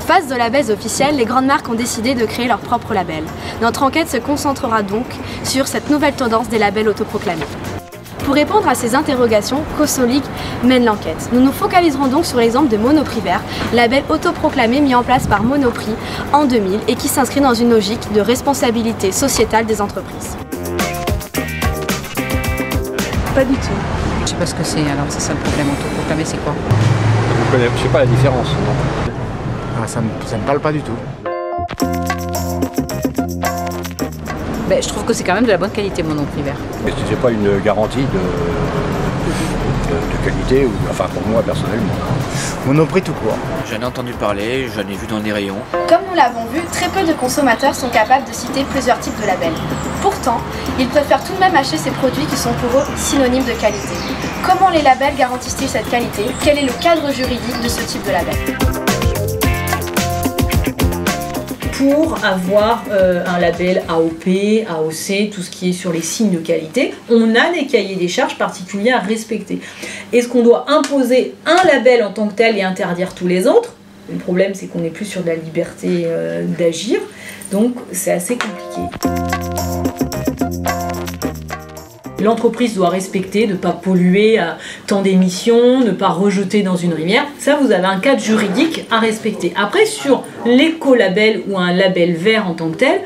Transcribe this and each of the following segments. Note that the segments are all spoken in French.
Face de labels officiels, les grandes marques ont décidé de créer leur propre label. Notre enquête se concentrera donc sur cette nouvelle tendance des labels autoproclamés. Pour répondre à ces interrogations, CoSoLIG mène l'enquête. Nous nous focaliserons donc sur l'exemple de Monoprix Vert, label autoproclamé mis en place par Monoprix en 2000 et qui s'inscrit dans une logique de responsabilité sociétale des entreprises. Pas du tout. Je sais pas ce que c'est, alors c'est ça le problème, autoproclamé c'est quoi? Je sais pas la différence. Non. Ah, ça me parle pas du tout. Ben, je trouve que c'est quand même de la bonne qualité Monoprix Vert. C'est pas une garantie de qualité, ou, enfin pour moi personnellement. Monoprix tout court. J'en ai entendu parler, j'en ai vu dans les rayons. Comme nous l'avons vu, très peu de consommateurs sont capables de citer plusieurs types de labels. Pourtant, ils préfèrent tout de même acheter ces produits qui sont pour eux synonymes de qualité. Comment les labels garantissent-ils cette qualité? Quel est le cadre juridique de ce type de label? Pour avoir un label AOP, AOC, tout ce qui est sur les signes de qualité, on a des cahiers des charges particuliers à respecter. Est-ce qu'on doit imposer un label en tant que tel et interdire tous les autres? Le problème, c'est qu'on n'est plus sur de la liberté d'agir, donc c'est assez compliqué. L'entreprise doit respecter, ne pas polluer tant d'émissions, ne pas rejeter dans une rivière. Ça, vous avez un cadre juridique à respecter. Après, sur l'écolabel ou un label vert en tant que tel,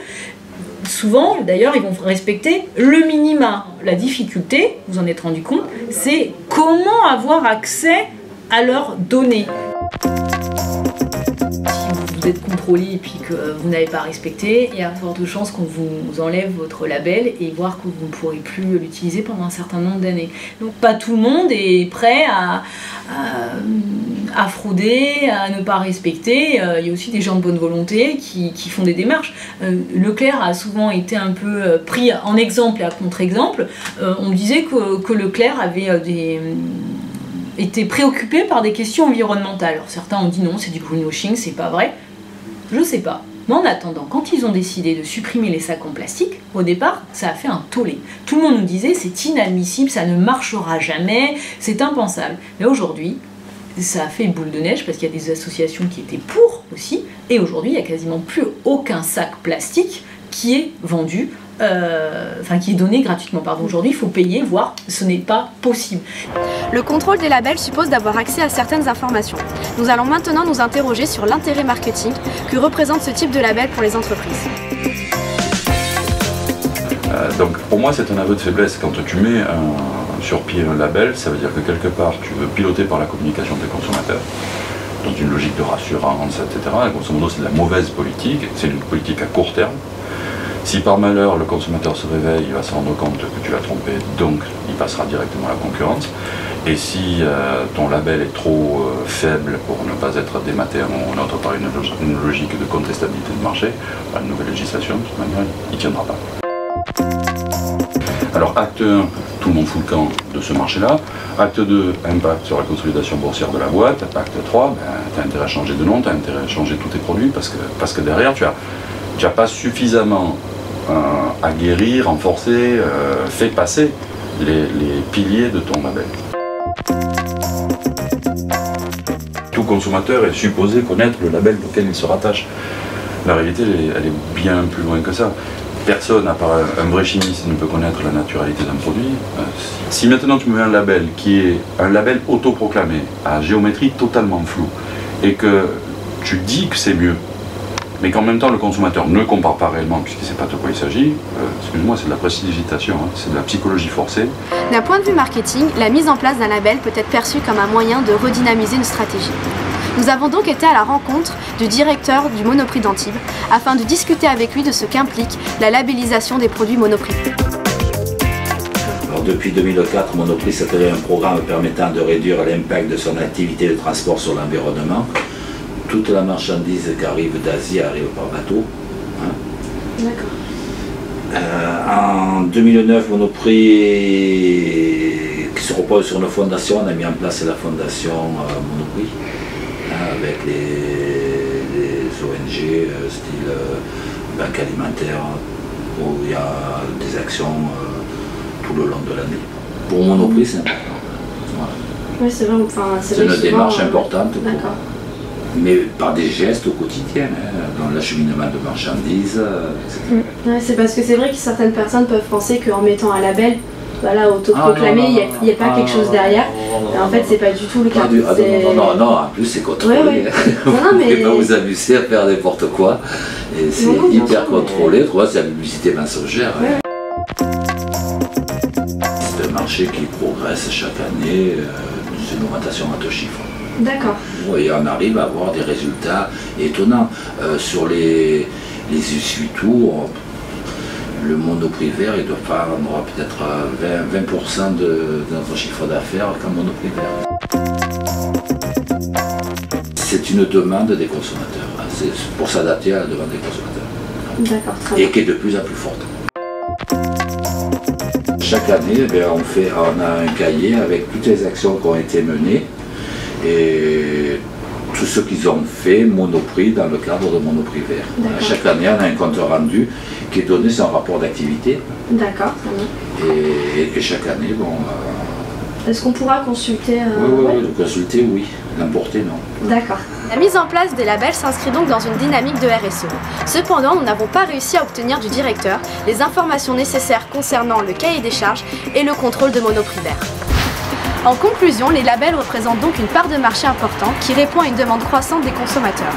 souvent, d'ailleurs, ils vont respecter le minima. La difficulté, vous en êtes rendu compte, c'est comment avoir accès à leurs données. Vous êtes contrôlé et puis que vous n'avez pas respecté, il y a forte chance qu'on vous enlève votre label et voir que vous ne pourrez plus l'utiliser pendant un certain nombre d'années. Donc pas tout le monde est prêt à frauder, à ne pas respecter. Il y a aussi des gens de bonne volonté qui font des démarches. Leclerc a souvent été un peu pris en exemple et à contre-exemple. On me disait que Leclerc avait était préoccupé par des questions environnementales. Alors certains ont dit non, c'est du greenwashing, c'est pas vrai. Je sais pas. Mais en attendant, quand ils ont décidé de supprimer les sacs en plastique, au départ, ça a fait un tollé. Tout le monde nous disait c'est inadmissible, ça ne marchera jamais, c'est impensable. Mais aujourd'hui, ça a fait boule de neige parce qu'il y a des associations qui étaient pour aussi. Et aujourd'hui, il n'y a quasiment plus aucun sac plastique qui est vendu. Qui est donné gratuitement. Aujourd'hui, il faut payer, voire ce n'est pas possible. Le contrôle des labels suppose d'avoir accès à certaines informations. Nous allons maintenant nous interroger sur l'intérêt marketing que représente ce type de label pour les entreprises. Donc pour moi, c'est un aveu de faiblesse. Quand tu mets sur pied un label, ça veut dire que quelque part, tu veux piloter par la communication des consommateurs, dans une logique de rassurance, etc. Et grosso modo, c'est de la mauvaise politique, c'est une politique à court terme. Si par malheur le consommateur se réveille, il va se rendre compte que tu l'as trompé, donc il passera directement à la concurrence. Et si ton label est trop faible pour ne pas être dématé à un moment ou un autre par une logique de contestabilité de marché, la nouvelle législation, de toute manière, il ne tiendra pas. Alors acte 1, tout le monde fout le camp de ce marché-là. Acte 2, impact sur la consolidation boursière de la boîte. Acte 3, tu as intérêt à changer de nom, tu as intérêt à changer tous tes produits parce que derrière, tu n'as pas suffisamment aguerri, renforcé, fait passer les piliers de ton label. Tout consommateur est supposé connaître le label auquel il se rattache. La réalité, elle est bien plus loin que ça. Personne, à part un vrai chimiste, ne peut connaître la naturalité d'un produit. Si maintenant tu me mets un label qui est un label autoproclamé, à géométrie totalement floue, et que tu dis que c'est mieux, mais qu'en même temps le consommateur ne compare pas réellement, puisqu'il ne sait pas de quoi il s'agit, excuse-moi, c'est de la prestidigitation, hein, c'est de la psychologie forcée. D'un point de vue marketing, la mise en place d'un label peut être perçue comme un moyen de redynamiser une stratégie. Nous avons donc été à la rencontre du directeur du Monoprix d'Antibes afin de discuter avec lui de ce qu'implique la labellisation des produits Monoprix. Alors, depuis 2004, Monoprix s'est créé un programme permettant de réduire l'impact de son activité de transport sur l'environnement. Toute la marchandise qui arrive d'Asie arrive par bateau. Hein. D'accord. En 2009, Monoprix, qui se repose sur une fondation, on a mis en place la fondation Monoprix, avec les ONG, style Banque Alimentaire, où il y a des actions tout le long de l'année. Pour Monoprix, c'est important. Voilà. Oui, c'est vrai, enfin, c'est une démarche importante. D'accord. Mais par des gestes au quotidien, dans l'acheminement de marchandises, etc. Ouais, c'est parce que c'est vrai que certaines personnes peuvent penser qu'en mettant un label, voilà, autoproclamé, il n'y a pas quelque chose derrière. Et en fait, c'est pas du tout le cas. Non, en plus c'est contrôlé. Ouais. Vous ne pouvez pas vous amuser à faire n'importe quoi. Et c'est hyper contrôlé. C'est la publicité mensongère. C'est un marché qui progresse chaque année. C'est une augmentation à 2 chiffres. D'accord. Et on arrive à avoir des résultats étonnants. Sur les essuie-tout, le Monoprix vert, on aura peut-être 20% de notre chiffre d'affaires qu'en Monoprix vert. C'est une demande des consommateurs. C'est pour s'adapter à la demande des consommateurs. D'accord, très bien. Et qui est de plus en plus forte. Chaque année, on a un cahier avec toutes les actions qui ont été menées et tout ce qu'ils ont fait Monoprix dans le cadre de Monoprix vert. Chaque année, on a un compte rendu qui est donné sur un rapport d'activité. D'accord, très bien. Et chaque année, est-ce qu'on pourra consulter Oui, consulter, oui. L'importer, non. D'accord. La mise en place des labels s'inscrit donc dans une dynamique de RSE. Cependant, nous n'avons pas réussi à obtenir du directeur les informations nécessaires concernant le cahier des charges et le contrôle de Monoprix vert. En conclusion, les labels représentent donc une part de marché importante qui répond à une demande croissante des consommateurs.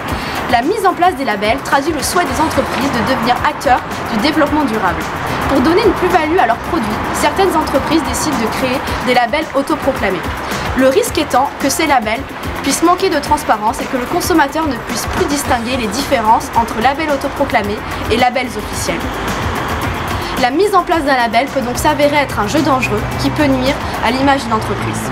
La mise en place des labels traduit le souhait des entreprises de devenir acteurs du développement durable. Pour donner une plus-value à leurs produits, certaines entreprises décident de créer des labels autoproclamés. Le risque étant que ces labels puissent manquer de transparence et que le consommateur ne puisse plus distinguer les différences entre labels autoproclamés et labels officiels. La mise en place d'un label peut donc s'avérer être un jeu dangereux qui peut nuire à l'image d'une entreprise.